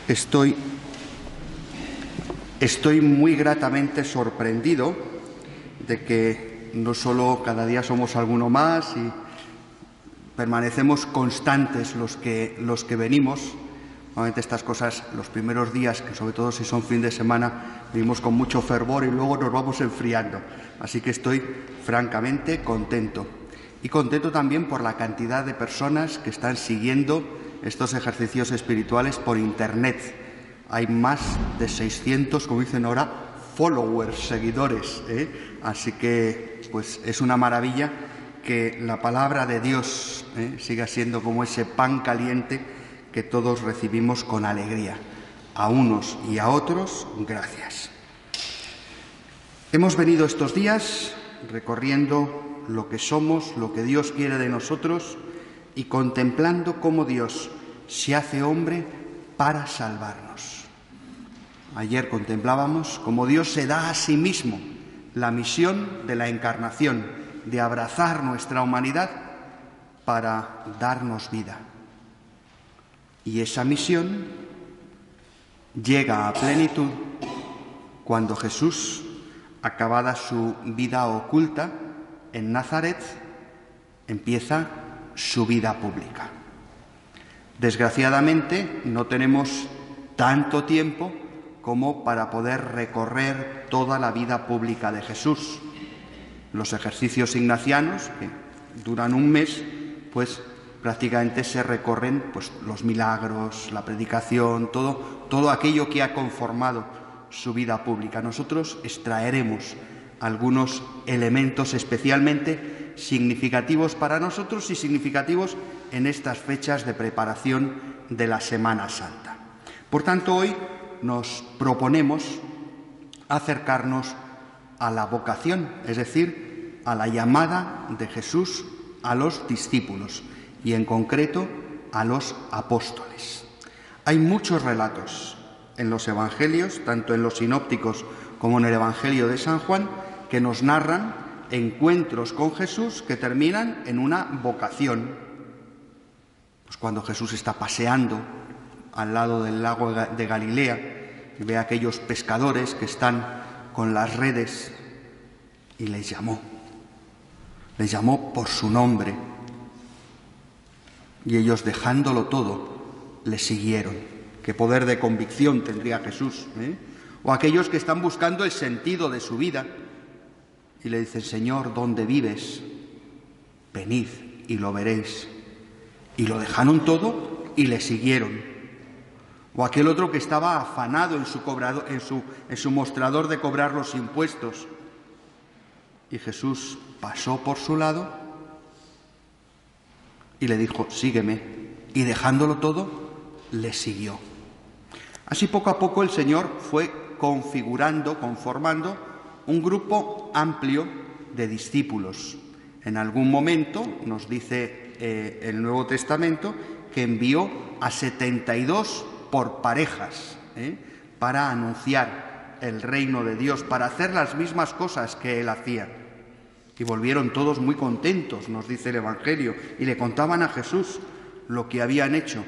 Estoy muy gratamente sorprendido de que no solo cada día somos alguno más y permanecemos constantes los que venimos. Normalmente estas cosas, los primeros días, que sobre todo si son fin de semana, venimos con mucho fervor y luego nos vamos enfriando. Así que estoy francamente contento. Y contento también por la cantidad de personas que están siguiendo estos ejercicios espirituales por Internet. Hay más de 600, como dicen ahora, followers, seguidores, Así que pues es una maravilla que la palabra de Dios siga siendo como ese pan caliente que todos recibimos con alegría. A unos y a otros, gracias. Hemos venido estos días recorriendo lo que somos, lo que Dios quiere de nosotros y contemplando cómo Dios se hace hombre para salvarnos. Ayer contemplábamos cómo Dios se da a sí mismo la misión de la encarnación, de abrazar nuestra humanidad para darnos vida. Y esa misión llega a plenitud cuando Jesús, acabada su vida oculta en Nazaret, empieza su vida pública. Desgraciadamente no tenemos tanto tiempo como para poder recorrer toda la vida pública de Jesús. Los ejercicios ignacianos, que duran un mes, pues prácticamente se recorren los milagros, la predicación, todo aquello que ha conformado su vida pública. Nosotros extraeremos algunos elementos especialmente significativos para nosotros y significativos en estas fechas de preparación de la Semana Santa. Por tanto, hoy nos proponemos acercarnos a la vocación, es decir, a la llamada de Jesús a los discípulos y en concreto a los apóstoles. Hay muchos relatos en los evangelios, tanto en los sinópticos como en el Evangelio de San Juan, que nos narran encuentros con Jesús que terminan en una vocación. Pues cuando Jesús está paseando al lado del lago de Galilea y ve a aquellos pescadores que están con las redes y les llamó por su nombre y ellos, dejándolo todo, le siguieron. Qué poder de convicción tendría Jesús, O aquellos que están buscando el sentido de su vida y le dicen: Señor, ¿dónde vives? Venid y lo veréis. Y lo dejaron todo y le siguieron. O aquel otro que estaba afanado en su mostrador de cobrar los impuestos. Y Jesús pasó por su lado y le dijo: sígueme. Y dejándolo todo, le siguió. Así poco a poco el Señor fue conformando un grupo amplio de discípulos. En algún momento nos dice el Nuevo Testamento que envió a 72 por parejas para anunciar el reino de Dios, para hacer las mismas cosas que Él hacía. Y volvieron todos muy contentos, nos dice el Evangelio, y le contaban a Jesús lo que habían hecho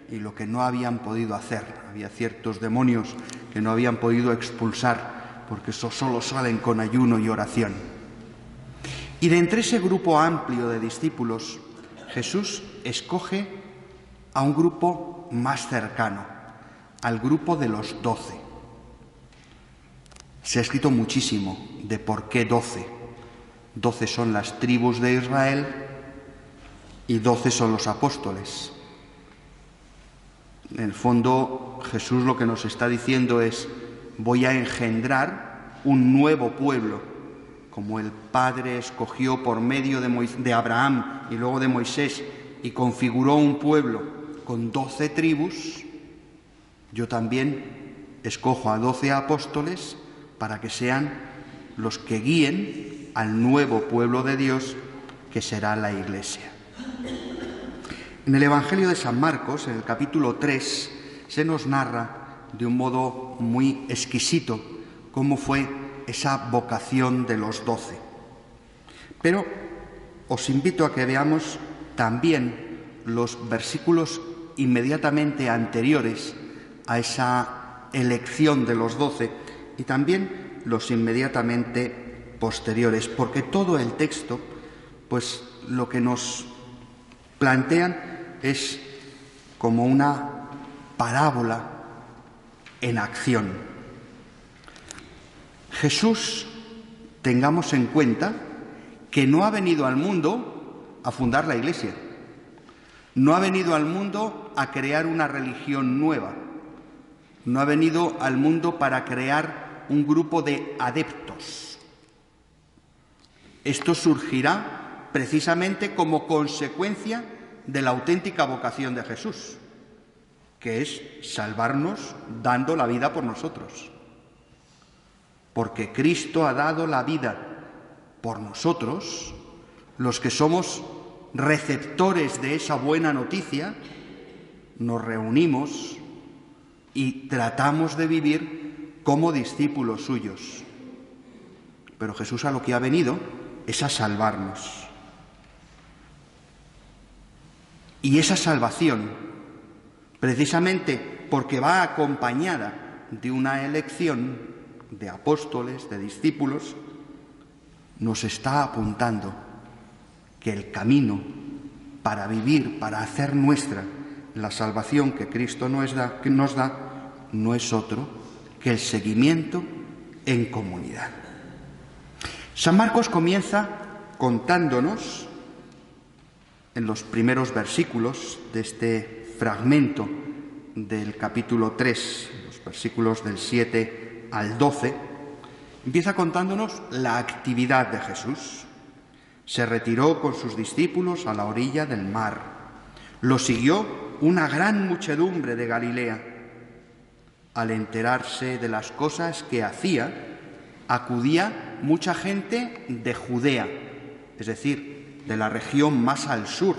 y lo que no habían podido hacer. Había ciertos demonios que no habían podido expulsar, porque esos solo salen con ayuno y oración. Y de entre ese grupo amplio de discípulos, Jesús escoge a un grupo más cercano, al grupo de los 12. Se ha escrito muchísimo de por qué 12. 12 son las tribus de Israel y 12 son los apóstoles. En el fondo, Jesús lo que nos está diciendo es: voy a engendrar un nuevo pueblo, como el Padre escogió por medio de Abraham y luego de Moisés y configuró un pueblo con 12 tribus. Yo también escojo a 12 apóstoles para que sean los que guíen al nuevo pueblo de Dios que será la Iglesia. En el Evangelio de San Marcos, en el capítulo 3, se nos narra de un modo muy exquisito cómo fue esa vocación de los 12. Pero os invito a que veamos también los versículos inmediatamente anteriores a esa elección de los 12 y también los inmediatamente posteriores, porque todo el texto, pues lo que nos plantean es como una parábola en acción. Jesús, tengamos en cuenta que no ha venido al mundo a fundar la Iglesia, no ha venido al mundo a crear una religión nueva, no ha venido al mundo para crear un grupo de adeptos. Esto surgirá precisamente como consecuencia de la auténtica vocación de Jesús, que es salvarnos dando la vida por nosotros. Porque Cristo ha dado la vida por nosotros, los que somos receptores de esa buena noticia, nos reunimos y tratamos de vivir como discípulos suyos. Pero Jesús a lo que ha venido es a salvarnos. Y esa salvación, precisamente porque va acompañada de una elección de apóstoles, de discípulos, nos está apuntando que el camino para vivir, para hacer nuestra la salvación que Cristo nos da, no es otro que el seguimiento en comunidad. San Marcos comienza contándonos, en los primeros versículos de este fragmento del capítulo 3, los versículos del 7 al 12, empieza contándonos la actividad de Jesús. Se retiró con sus discípulos a la orilla del mar. Lo siguió una gran muchedumbre de Galilea. Al enterarse de las cosas que hacía, acudía mucha gente de Judea, es decir, de la región más al sur.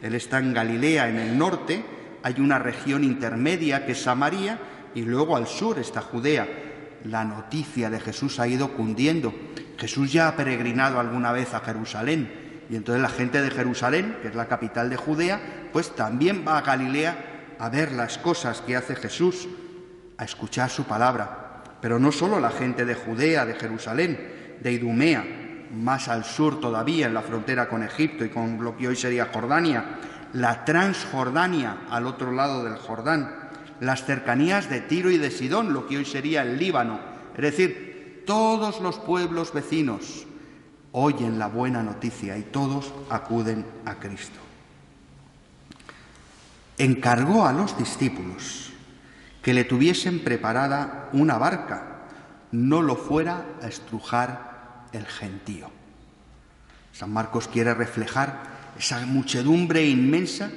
Él está en Galilea, en el norte, hay una región intermedia que es Samaria y luego al sur está Judea. La noticia de Jesús ha ido cundiendo. Jesús ya ha peregrinado alguna vez a Jerusalén y entonces la gente de Jerusalén, que es la capital de Judea, pues también va a Galilea a ver las cosas que hace Jesús, a escuchar su palabra. Pero no solo la gente de Judea, de Jerusalén, de Idumea, más al sur todavía, en la frontera con Egipto y con lo que hoy sería Jordania, la Transjordania al otro lado del Jordán, las cercanías de Tiro y de Sidón, lo que hoy sería el Líbano, es decir, todos los pueblos vecinos oyen la buena noticia y todos acuden a Cristo. Encargó a los discípulos que le tuviesen preparada una barca, no lo fuera a estrujar el gentío. San Marcos quiere reflejar esa muchedumbre inmensa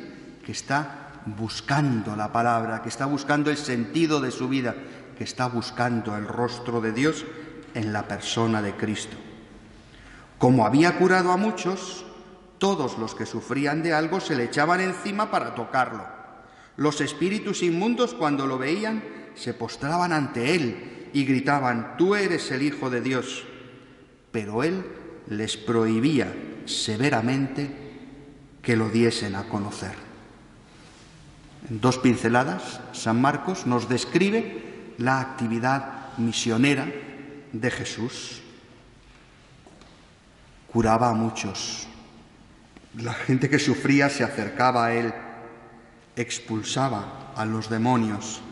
que está buscando la palabra, que está buscando el sentido de su vida, que está buscando el rostro de Dios en la persona de Cristo. Como había curado a muchos, todos los que sufrían de algo se le echaban encima para tocarlo. Los espíritus inmundos, cuando lo veían, se postraban ante él y gritaban: «Tú eres el Hijo de Dios». Pero él les prohibía severamente que lo diesen a conocer. En dos pinceladas, San Marcos nos describe la actividad misionera de Jesús. Curaba a muchos. La gente que sufría se acercaba a él, expulsaba a los demonios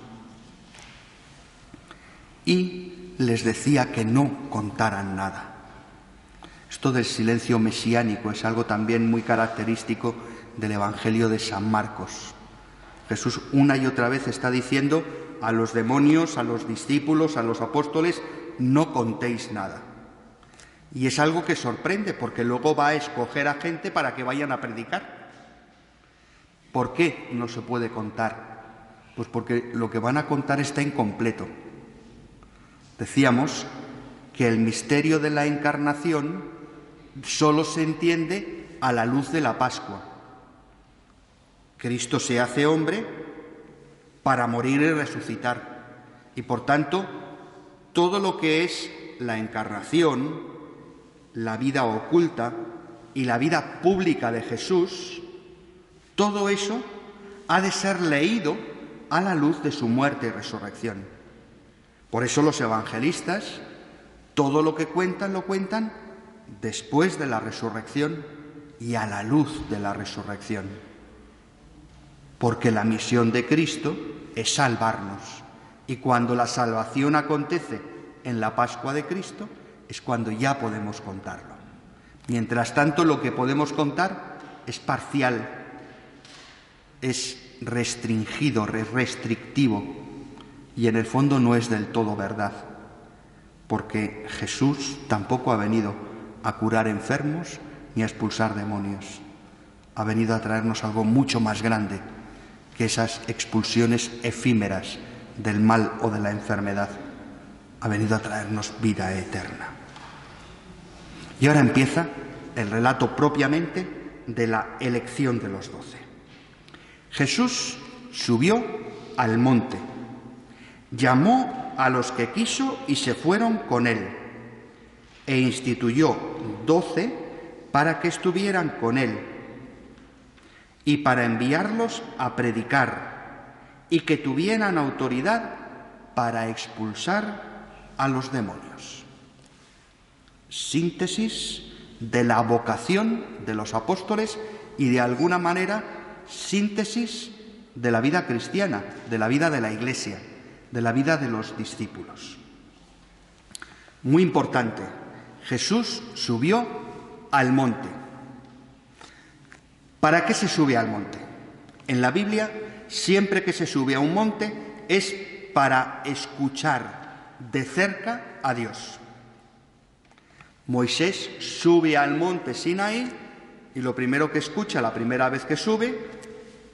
y les decía que no contaran nada. Esto del silencio mesiánico es algo también muy característico del Evangelio de San Marcos. Jesús una y otra vez está diciendo a los demonios, a los discípulos, a los apóstoles: no contéis nada. Y es algo que sorprende, porque luego va a escoger a gente para que vayan a predicar. ¿Por qué no se puede contar? Pues porque lo que van a contar está incompleto. Decíamos que el misterio de la encarnación solo se entiende a la luz de la Pascua. Cristo se hace hombre para morir y resucitar. Y por tanto, todo lo que es la encarnación, la vida oculta y la vida pública de Jesús, todo eso ha de ser leído a la luz de su muerte y resurrección. Por eso los evangelistas, todo lo que cuentan, lo cuentan después de la resurrección y a la luz de la resurrección. Porque la misión de Cristo es salvarnos. Y cuando la salvación acontece en la Pascua de Cristo, es cuando ya podemos contarlo. Mientras tanto, lo que podemos contar es parcial, es restringido, restrictivo, y en el fondo no es del todo verdad, porque Jesús tampoco ha venido a curar enfermos ni a expulsar demonios. Ha venido a traernos algo mucho más grande que esas expulsiones efímeras del mal o de la enfermedad. Ha venido a traernos vida eterna. Y ahora empieza el relato propiamente de la elección de los 12. Jesús subió al monte, llamó a los que quiso y se fueron con él, e instituyó 12 para que estuvieran con él y para enviarlos a predicar y que tuvieran autoridad para expulsar a los demonios. Síntesis de la vocación de los apóstoles y, de alguna manera, síntesis de la vida cristiana, de la vida de la Iglesia, de la vida de los discípulos. Muy importante, Jesús subió al monte. ¿Para qué se sube al monte? En la Biblia, siempre que se sube a un monte es para escuchar de cerca a Dios. Moisés sube al monte Sinaí y lo primero que escucha la primera vez que sube,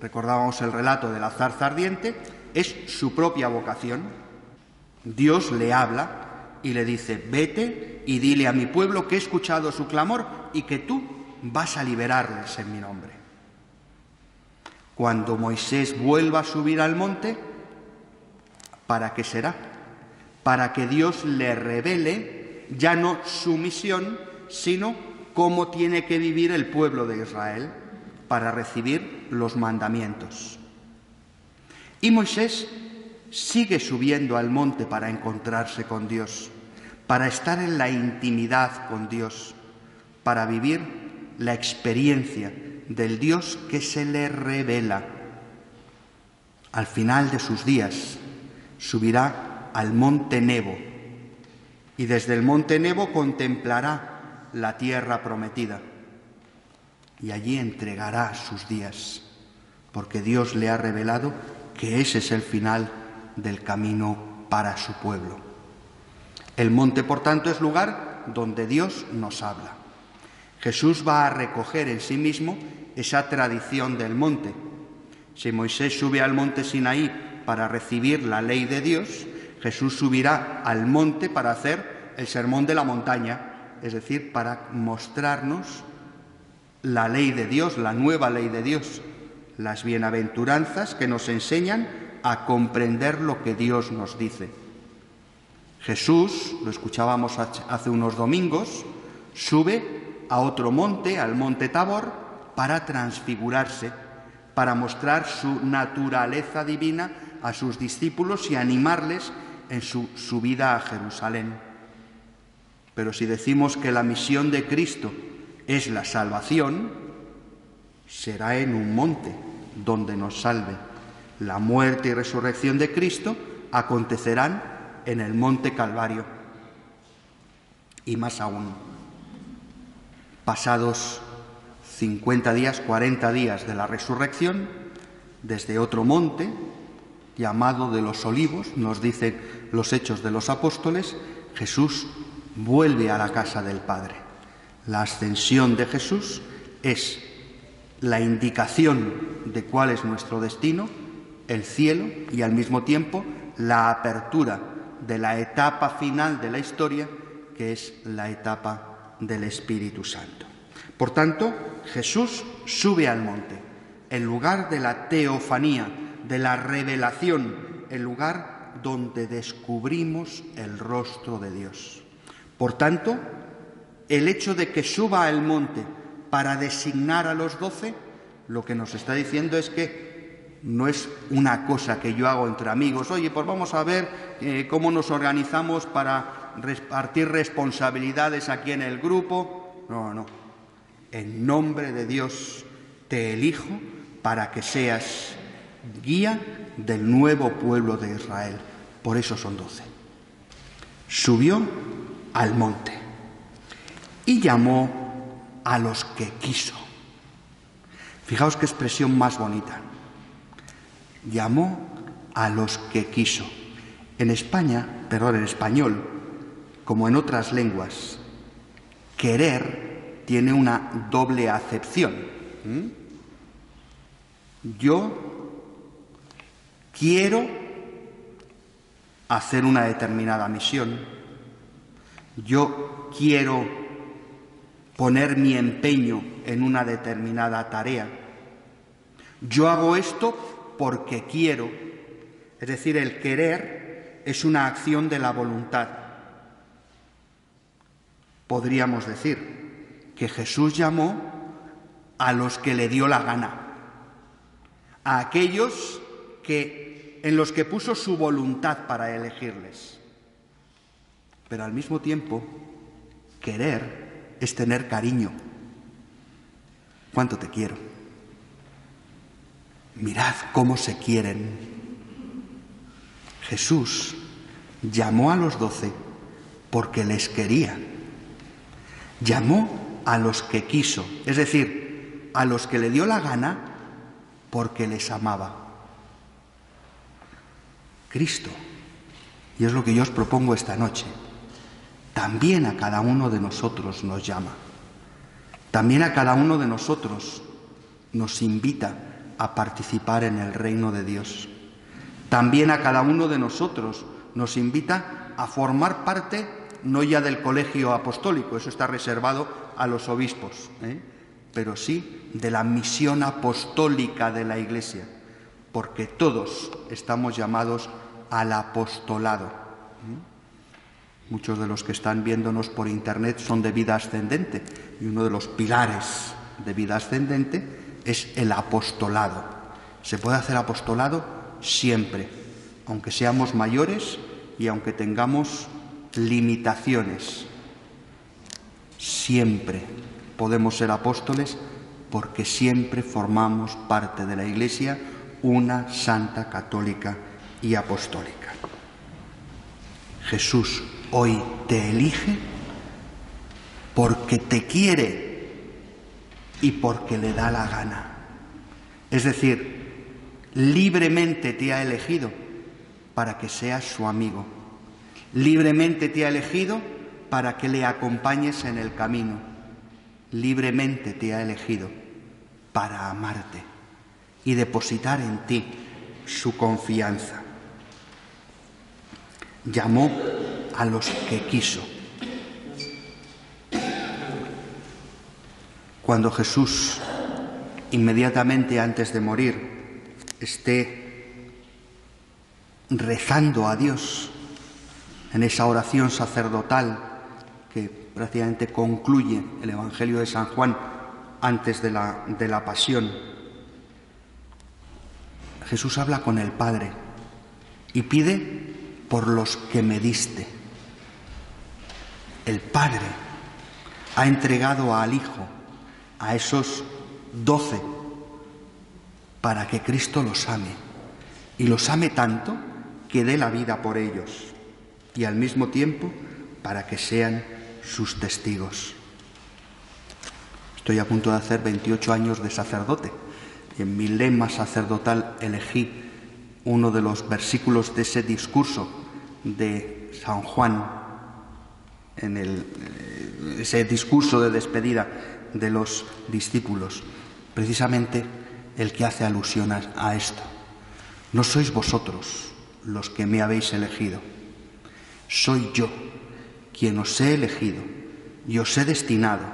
recordábamos el relato de la zarza ardiente, es su propia vocación. Dios le habla y le dice: vete y dile a mi pueblo que he escuchado su clamor y que tú vas a liberarles en mi nombre. Cuando Moisés vuelva a subir al monte, ¿para qué será? Para que Dios le revele ya no su misión, sino cómo tiene que vivir el pueblo de Israel para recibir los mandamientos. Y Moisés sigue subiendo al monte para encontrarse con Dios, para estar en la intimidad con Dios, para vivir la experiencia del Dios que se le revela. Al final de sus días subirá al monte Nebo y desde el monte Nebo contemplará la tierra prometida y allí entregará sus días, porque Dios le ha revelado que ese es el final del camino para su pueblo. El monte, por tanto, es lugar donde Dios nos habla. Jesús va a recoger en sí mismo esa tradición del monte. Si Moisés sube al monte Sinaí para recibir la ley de Dios, Jesús subirá al monte para hacer el sermón de la montaña, es decir, para mostrarnos la ley de Dios, la nueva ley de Dios, las bienaventuranzas que nos enseñan a comprender lo que Dios nos dice. Jesús, lo escuchábamos hace unos domingos, sube a otro monte, al monte Tabor, para transfigurarse, para mostrar su naturaleza divina a sus discípulos y animarles en su subida a Jerusalén. Pero si decimos que la misión de Cristo es la salvación, será en un monte donde nos salve. La muerte y resurrección de Cristo acontecerán en el monte Calvario. Y más aún, pasados 50 días, 40 días de la resurrección, desde otro monte, llamado de los Olivos, nos dicen los Hechos de los Apóstoles, Jesús vuelve a la casa del Padre. La ascensión de Jesús es la indicación de cuál es nuestro destino, el cielo, y al mismo tiempo la apertura de la etapa final de la historia, que es la etapa del Espíritu Santo. Por tanto, Jesús sube al monte, el lugar de la teofanía, de la revelación, el lugar donde descubrimos el rostro de Dios. Por tanto, el hecho de que suba al monte para designar a los 12, lo que nos está diciendo es que no es una cosa que yo hago entre amigos. Oye, pues vamos a ver cómo nos organizamos para repartir responsabilidades aquí en el grupo. No, no. En nombre de Dios te elijo para que seas guía del nuevo pueblo de Israel. Por eso son 12. Subió al monte y llamó a los que quiso. Fijaos qué expresión más bonita. Llamó a los que quiso. En español, como en otras lenguas, querer tiene una doble acepción. Yo quiero hacer una determinada misión. Yo quiero poner mi empeño en una determinada tarea. Yo hago esto porque quiero. Es decir, el querer es una acción de la voluntad. Podríamos decir que Jesús llamó a los que le dio la gana, a aquellos en los que puso su voluntad para elegirles. Pero al mismo tiempo, querer es tener cariño. ¿Cuánto te quiero? Mirad cómo se quieren. Jesús llamó a los 12 porque les quería. Llamó a los que quiso, es decir, a los que le dio la gana porque les amaba. Cristo, y es lo que yo os propongo esta noche, también a cada uno de nosotros nos llama. También a cada uno de nosotros nos invita a participar en el reino de Dios. También a cada uno de nosotros nos invita a formar parte, no ya del colegio apostólico, eso está reservado a los obispos, pero sí de la misión apostólica de la Iglesia, porque todos estamos llamados al apostolado. Muchos de los que están viéndonos por internet son de vida ascendente y uno de los pilares de vida ascendente es el apostolado. Se puede hacer apostolado siempre, aunque seamos mayores y aunque tengamos limitaciones. Siempre podemos ser apóstoles porque siempre formamos parte de la Iglesia, una santa, católica y apostólica. Jesús hoy te elige porque te quiere y porque le da la gana. Es decir, libremente te ha elegido para que seas su amigo. Libremente te ha elegido para que le acompañes en el camino. Libremente te ha elegido para amarte y depositar en ti su confianza. Llamó a los que quiso. Cuando Jesús, inmediatamente antes de morir, esté rezando a Dios en esa oración sacerdotal que prácticamente concluye el Evangelio de San Juan antes de la pasión, Jesús habla con el Padre y pide por los que me diste. El Padre ha entregado al Hijo, a esos 12, para que Cristo los ame, y los ame tanto que dé la vida por ellos, y al mismo tiempo para que sean sus testigos. Estoy a punto de hacer 28 años de sacerdote, y en mi lema sacerdotal elegí uno de los versículos de ese discurso de San Juan, ese discurso de despedida de los discípulos, precisamente el que hace alusión a esto. No sois vosotros los que me habéis elegido, soy yo quien os he elegido y os he destinado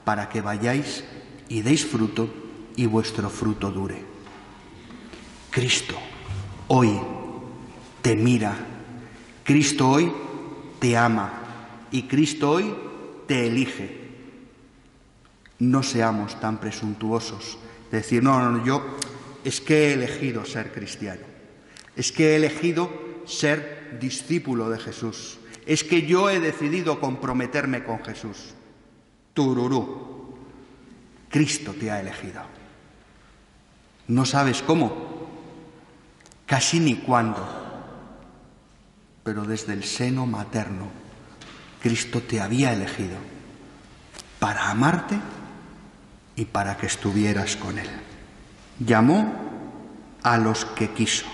para que vayáis y deis fruto y vuestro fruto dure. Cristo hoy te mira, Cristo hoy te ama y Cristo hoy te elige. No seamos tan presuntuosos de decir, no, yo es que he elegido ser cristiano, es que he elegido ser discípulo de Jesús, es que yo he decidido comprometerme con Jesús. Tururú, Cristo te ha elegido. No sabes cómo, casi ni cuándo, pero desde el seno materno, Cristo te había elegido para amarte y para que estuvieras con Él. Llamó a los que quiso.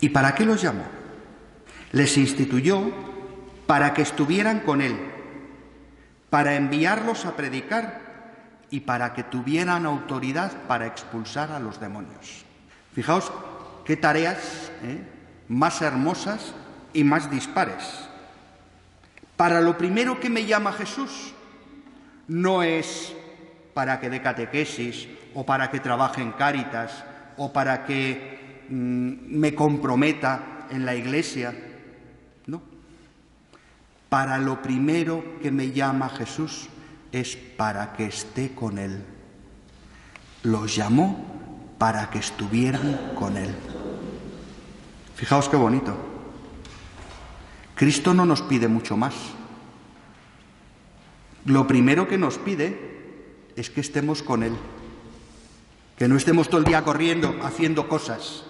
¿Y para qué los llamó? Les instituyó para que estuvieran con Él, para enviarlos a predicar y para que tuvieran autoridad para expulsar a los demonios. Fijaos qué tareas más hermosas y más dispares. Para lo primero que me llama Jesús no es para que dé catequesis o para que trabaje en Cáritas o para que me comprometa en la Iglesia. No. Para lo primero que me llama Jesús es para que esté con Él. Los llamó para que estuvieran con Él. Fijaos qué bonito. Cristo no nos pide mucho más. Lo primero que nos pide es que estemos con Él, que no estemos todo el día corriendo, haciendo cosas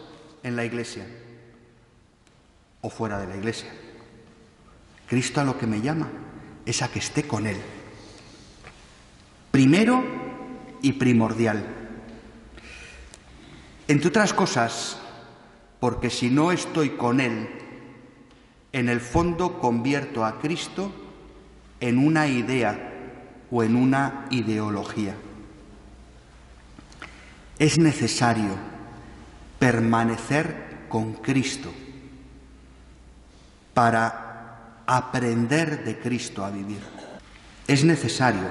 en la Iglesia o fuera de la Iglesia. Cristo a lo que me llama es a que esté con Él. Primero y primordial. Entre otras cosas, porque si no estoy con Él, en el fondo convierto a Cristo en una idea o en una ideología. Es necesario permanecer con Cristo para aprender de Cristo a vivir. Es necesario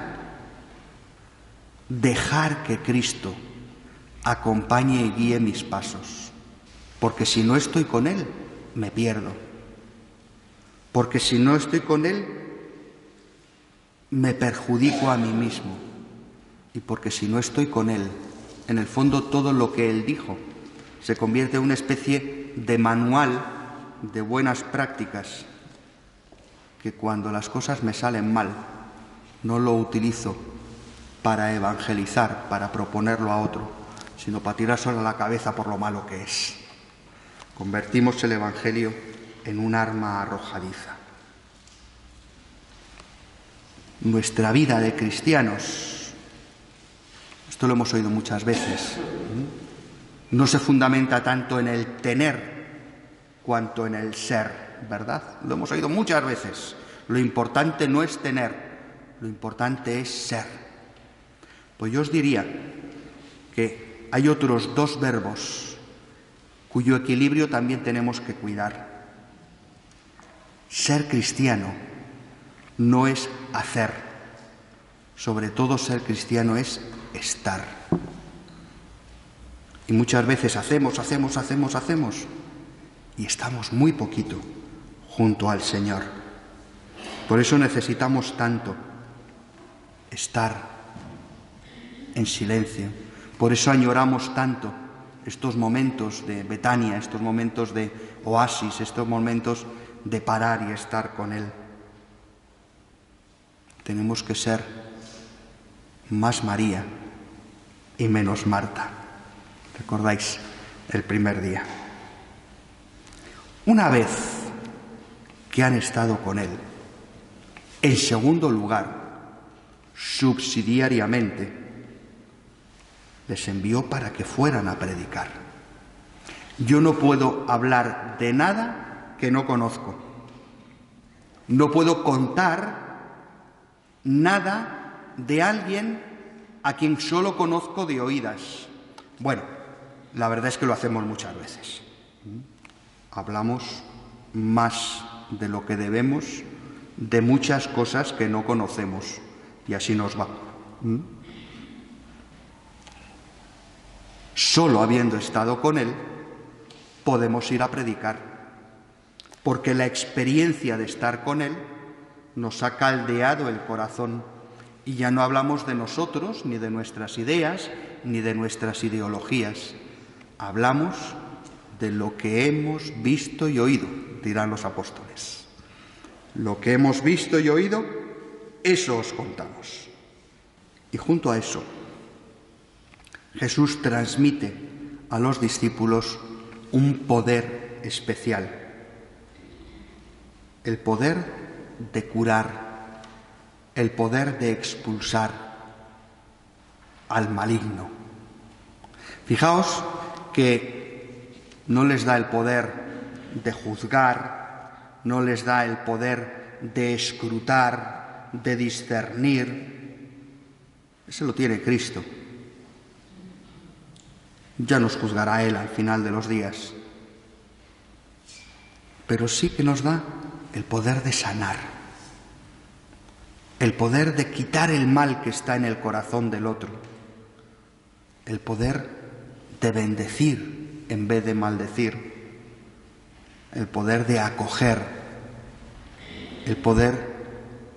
dejar que Cristo acompañe y guíe mis pasos, porque si no estoy con Él, me pierdo. Porque si no estoy con Él, me perjudico a mí mismo. Y porque si no estoy con Él, en el fondo todo lo que Él dijo se convierte en una especie de manual de buenas prácticas que cuando las cosas me salen mal no lo utilizo para evangelizar, para proponerlo a otro, sino para tirárselo a la cabeza por lo malo que es. Convertimos el Evangelio en un arma arrojadiza. Nuestra vida de cristianos, esto lo hemos oído muchas veces, no se fundamenta tanto en el tener cuanto en el ser, ¿verdad? Lo hemos oído muchas veces. Lo importante no es tener, lo importante es ser. Pues yo os diría que hay otros dos verbos cuyo equilibrio también tenemos que cuidar. Ser cristiano no es hacer, sobre todo ser cristiano es estar. Y muchas veces hacemos y estamos muy poquito junto al Señor. Por eso necesitamos tanto estar en silencio. Por eso añoramos tanto estos momentos de Betania, estos momentos de oasis, estos momentos de parar y estar con Él. Tenemos que ser más María y menos Marta. ¿Recordáis el primer día? Una vez que han estado con Él, en segundo lugar, subsidiariamente, les envió para que fueran a predicar. Yo no puedo hablar de nada que no conozco. No puedo contar nada de alguien a quien solo conozco de oídas. Bueno, la verdad es que lo hacemos muchas veces. Hablamos más de lo que debemos de muchas cosas que no conocemos y así nos va. Solo habiendo estado con Él podemos ir a predicar, porque la experiencia de estar con Él nos ha caldeado el corazón y ya no hablamos de nosotros, ni de nuestras ideas, ni de nuestras ideologías. Hablamos de lo que hemos visto y oído, dirán los apóstoles. Lo que hemos visto y oído, eso os contamos. Y junto a eso, Jesús transmite a los discípulos un poder especial, el poder de curar, el poder de expulsar al maligno. Fijaos que no les da el poder de juzgar, no les da el poder de escrutar, de discernir. Ese lo tiene Cristo. Ya nos juzgará Él al final de los días. Pero sí que nos da el poder de sanar, el poder de quitar el mal que está en el corazón del otro, el poder de bendecir en vez de maldecir, el poder de acoger, el poder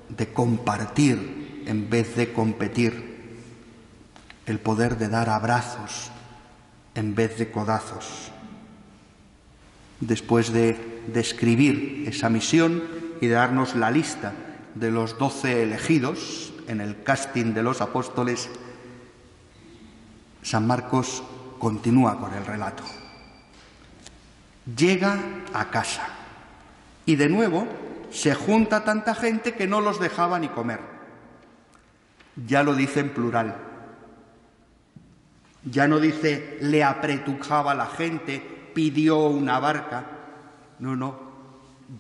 de compartir en vez de competir, el poder de dar abrazos en vez de codazos. Después de describir esa misión y de darnos la lista de los 12 elegidos en el casting de los apóstoles, San Marcos continúa con el relato. Llega a casa y de nuevo se junta tanta gente que no los dejaba ni comer. Ya lo dice en plural. Ya no dice le apretujaba la gente, pidió una barca. No,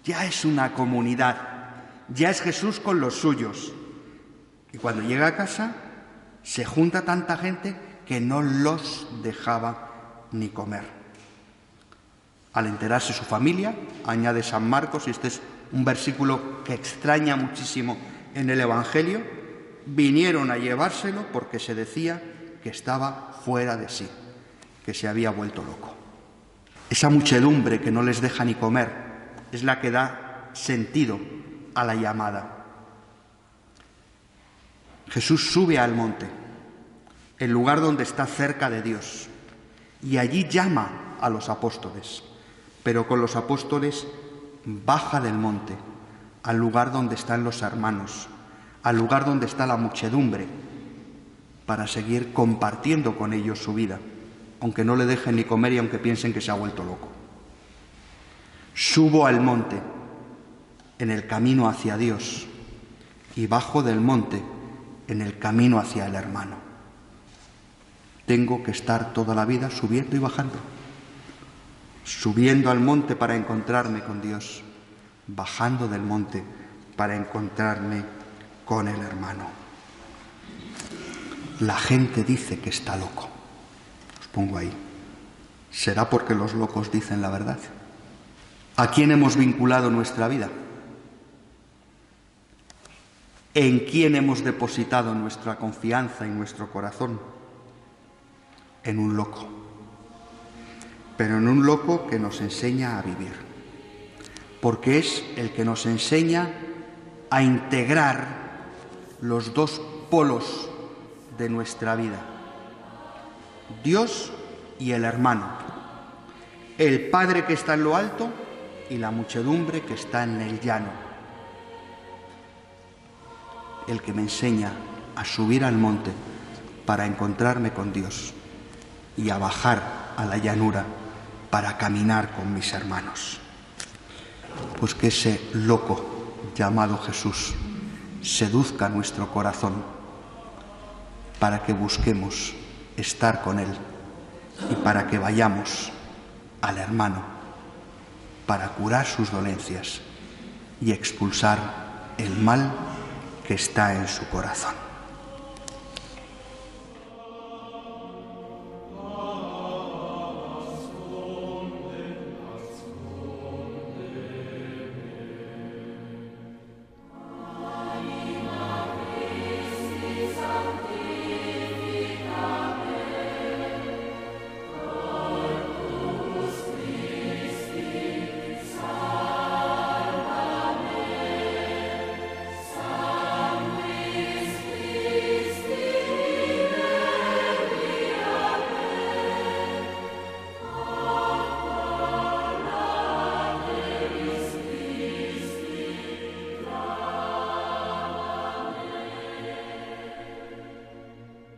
ya es una comunidad, ya es Jesús con los suyos. Y cuando llega a casa se junta tanta gente que no los dejaba ni comer. Al enterarse su familia, añade San Marcos, y este es un versículo que extraña muchísimo en el Evangelio, vinieron a llevárselo porque se decía que estaba fuera de sí, que se había vuelto loco. Esa muchedumbre que no les deja ni comer es la que da sentido a la llamada. Jesús sube al monte, el lugar donde está cerca de Dios, y allí llama a los apóstoles, pero con los apóstoles baja del monte al lugar donde están los hermanos, al lugar donde está la muchedumbre, para seguir compartiendo con ellos su vida, aunque no le dejen ni comer y aunque piensen que se ha vuelto loco. Subo al monte en el camino hacia Dios y bajo del monte en el camino hacia el hermano. Tengo que estar toda la vida subiendo y bajando. Subiendo al monte para encontrarme con Dios, bajando del monte para encontrarme con el hermano. La gente dice que está loco. Os pongo ahí. ¿Será porque los locos dicen la verdad? ¿A quién hemos vinculado nuestra vida? ¿En quién hemos depositado nuestra confianza y nuestro corazón? En un loco. Pero en un loco que nos enseña a vivir. Porque es el que nos enseña a integrar los dos polos de nuestra vida. Dios y el hermano. El Padre que está en lo alto y la muchedumbre que está en el llano. El que me enseña a subir al monte para encontrarme con Dios y a bajar a la llanura para caminar con mis hermanos. Pues que ese loco llamado Jesús seduzca nuestro corazón para que busquemos estar con Él y para que vayamos al hermano para curar sus dolencias y expulsar el mal que está en su corazón.